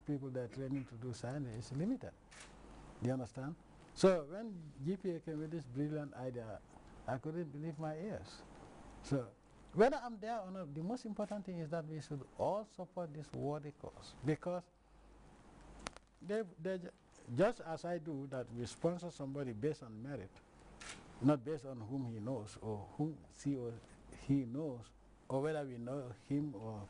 people that are training to do science is limited. Do you understand? So when GPA came with this brilliant idea, I couldn't believe my ears. So whether I'm there or not, the most important thing is that we should all support this worthy cause, because they just as I do that, we sponsor somebody based on merit, not based on whom he knows or whom he knows, or whether we know him or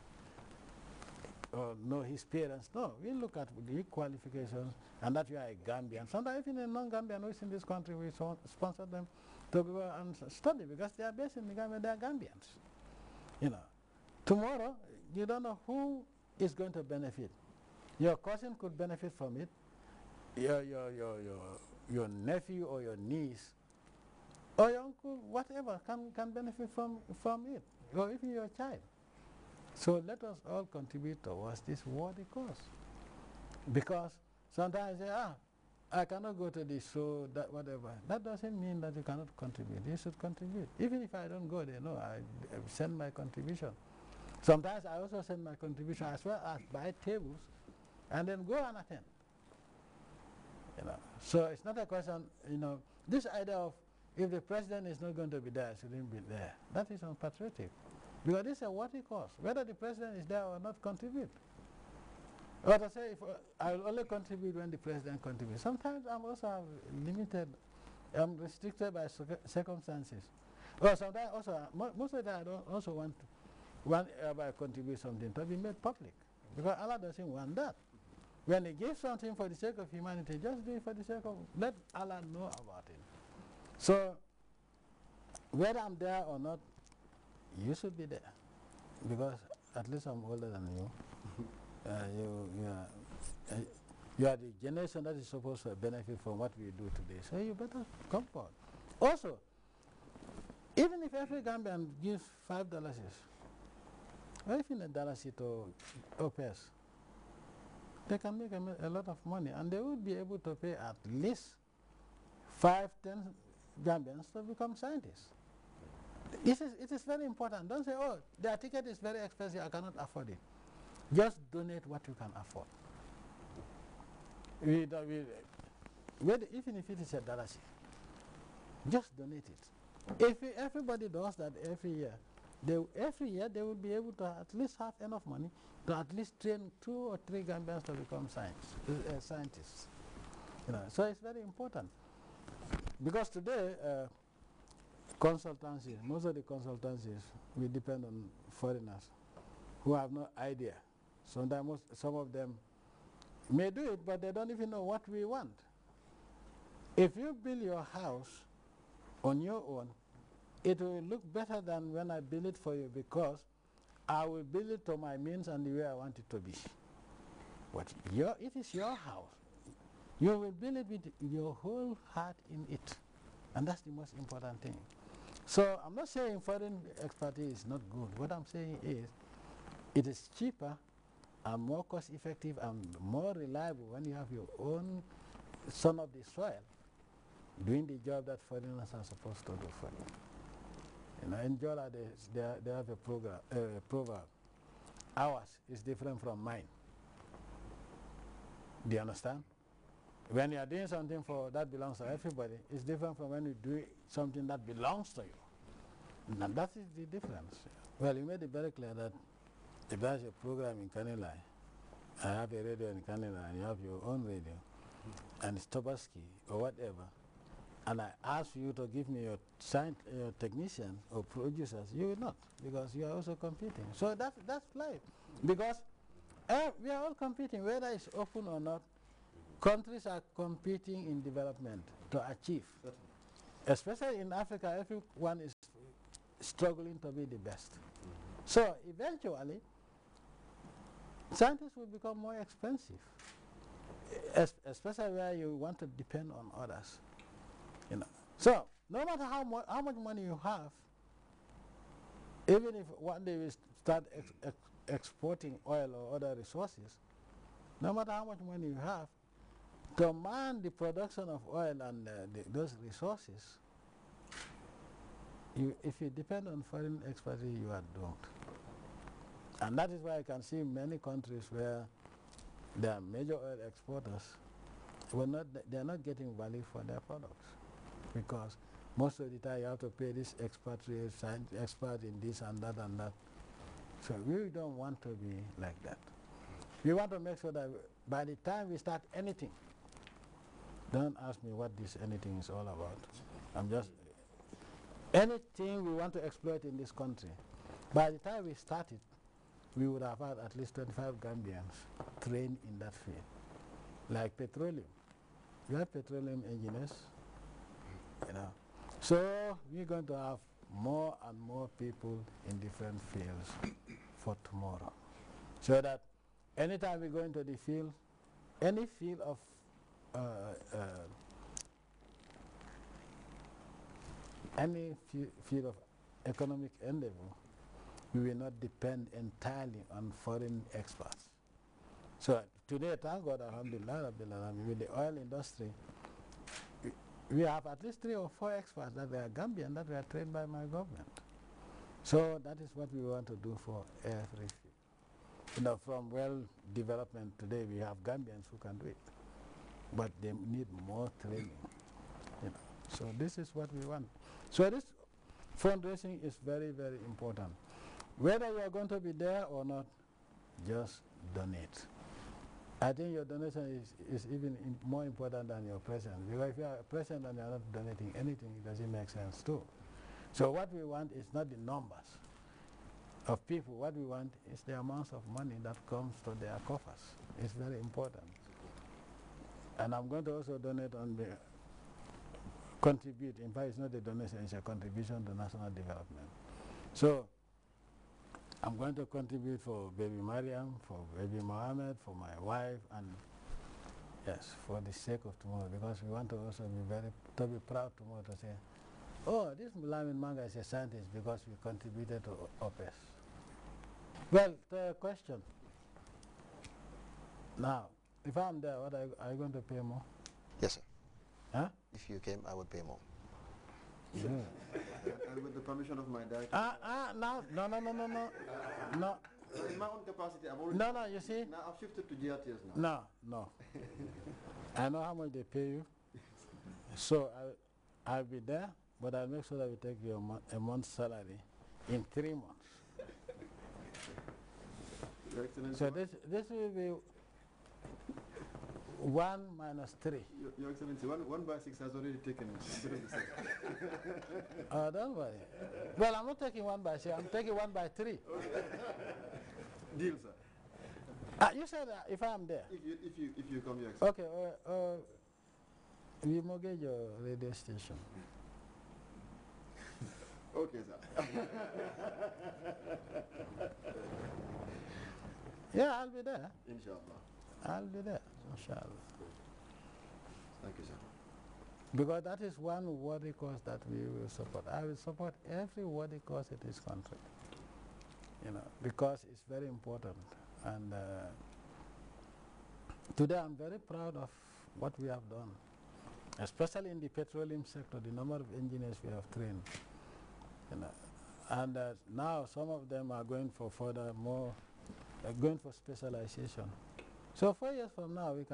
know his parents. No, we look at the qualifications and that you are a Gambian. Sometimes even a non-Gambian who is in this country, we sponsor them to go and study because they are based in the Gambia, they are Gambians. You know, tomorrow you don't know who is going to benefit. Your cousin could benefit from it, your nephew or your niece or your uncle, whatever, can benefit from it, or even your child. So let us all contribute towards this worthy cause. Because sometimes say, I cannot go to this show, that whatever. That doesn't mean that you cannot contribute. You should contribute. Even if I don't go there, no, I send my contribution. Sometimes I also send my contribution as well as buy tables and then go and attend. You know. So it's not a question, you know, this idea of if the president is not going to be there, shouldn't be there. That is unpatriotic. Because this is a worthy cause. Whether the president is there or not, contribute. But I say, if I will only contribute when the president contributes. Sometimes I'm also limited, I'm restricted by circumstances. Or sometimes also, most of the time I don't also want to contribute something to be made public. Because Allah doesn't want that. When He gives something for the sake of humanity, just do it for the sake of, let Allah know about it. So, whether I'm there or not, you should be there, because at least I'm older than you. You are the generation that is supposed to benefit from what we do today. So you better come forward. Also, even if every Gambian gives $5, or even $1 to OPS, they can make a lot of money, and they would be able to pay at least 5, 10 Gambians to become scientists. It is very important. Don't say, oh, their ticket is very expensive, I cannot afford it. Just donate what you can afford. Even if it is $1, just donate it. If everybody does that every year they will be able to at least have enough money to at least train 2 or 3 Gambians to become scientists. You know, so it's very important. Because today, consultancy, most of the consultancies, we depend on foreigners who have no idea. Sometimes some of them may do it, but they don't even know what we want. If you build your house on your own, it will look better than when I build it for you, because I will build it to my means and the way I want it to be. But it is your house. You will build it with your whole heart in it. And that's the most important thing. So I'm not saying foreign expertise is not good. What I'm saying is it is cheaper and more cost effective and more reliable when you have your own son of the soil doing the job that foreigners are supposed to do for you. You know, in Jola they have a proverb. Ours is different from mine. Do you understand? When you are doing something that belongs to everybody, it's different from when you do something that belongs to you. And that is the difference. Well, you made it very clear that if there's a program in Kanilai, I have a radio in Kanilai, and you have your own radio, and it's Tobaski or whatever, and I ask you to give me your technicians or producers, you will not, because you are also competing. So that's life. Because we are all competing, whether it's open or not. Countries are competing in development to achieve. Especially in Africa, everyone is struggling to be the best. So eventually, scientists will become more expensive, especially where you want to depend on others. You know. So no matter how much money you have, even if one day we start exporting oil or other resources, no matter how much money you have, to man the production of oil and those resources, if you depend on foreign expertise, you are doomed. And that is why I can see many countries where They are major oil exporters. They are not getting value for their products because most of the time you have to pay this expatriate expert in this and that and that. So we don't want to be like that. We want to make sure that by the time we start anything, don't ask me what this anything is all about. I'm just, anything we want to exploit in this country, by the time we start it, we would have had at least 25 Gambians trained in that field. Like petroleum. We have petroleum engineers, you know. So we're going to have more and more people in different fields for tomorrow. So that anytime we go into the field, any field of field of economic endeavor, we will not depend entirely on foreign experts. So today, thank God, alhamdulillah, with the oil industry, we have at least 3 or 4 experts that were Gambian that were trained by my government. So that is what we want to do for every field. You know, from well development today, we have Gambians who can do it, but they need more training. You know. So this is what we want. So this fundraising is very, very important. Whether you are going to be there or not, just donate. I think your donation is even more important than your presence. Because if you are present and you are not donating anything, it doesn't make sense too. So what we want is not the numbers of people. What we want is the amounts of money that comes to their coffers. It's very important. And I'm going to also donate on the contribute. In fact, it's not a donation, it's a contribution to national development. So I'm going to contribute for baby Mariam, for baby Mohammed, for my wife, and yes, for the sake of tomorrow, because we want to also be be proud tomorrow to say, oh, this Mulamin Manga is a scientist because we contributed to OPS. Well, the question. Now, if I'm there, what are you going to pay more? Yes, sir. Huh? If you came, I would pay more. Yeah. And with the permission of my director. No. In my own capacity, I've already. No, you see? Now I've shifted to GRTs now. No. I know how much they pay you. So I'll be there, but I'll make sure that we take your a month's salary in 3 months. Your Excellency. So this will be 1 minus 3. Your Excellency, 1 by 6 has already taken a bit of the second. Don't worry. Well, I'm not taking 1 by 6. I'm taking 1 by 3. Okay. Deal, sir. You said if I'm there. If you come, Your Excellency. Okay. We mortgage your radio station. Okay, sir. Yeah, I'll be there. Inshallah. I'll be there, inshallah. Thank you, sir. Because that is one worthy cause that we will support. I will support every worthy cause in this country. You know, because it's very important. And today I'm very proud of what we have done, especially in the petroleum sector, the number of engineers we have trained. You know, and now some of them are going for going for specialization. So 4 years from now, we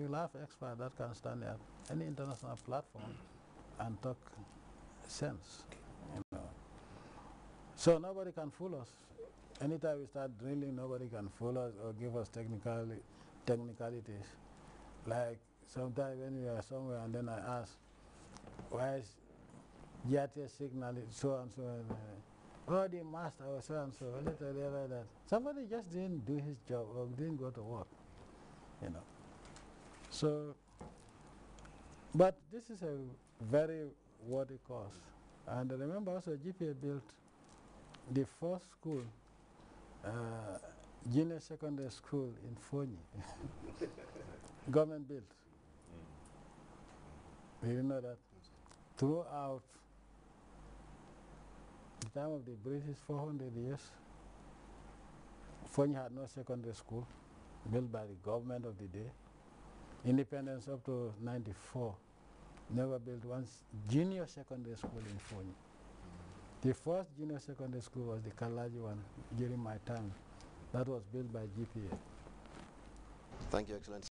will have experts that can stand at any international platform and talk sense. You know. So nobody can fool us. Anytime we start drilling, nobody can fool us or give us technicalities. Like sometimes when we are somewhere and then I ask, why is GRTS signal so and so? Oh, the master was so and so. Like that. Somebody just didn't do his job or didn't go to work. You know. So, but this is a very worthy cause. And remember also GPA built the first school, junior secondary school in Fonyi. Government built. You didn't know that? Throughout the time of the British 400 years, Fonyi had no secondary school built by the government of the day. Independence up to 94, never built one junior secondary school in Fonyi. The first junior secondary school was the Kalaji one during my time. That was built by GPA. Thank you, Excellency.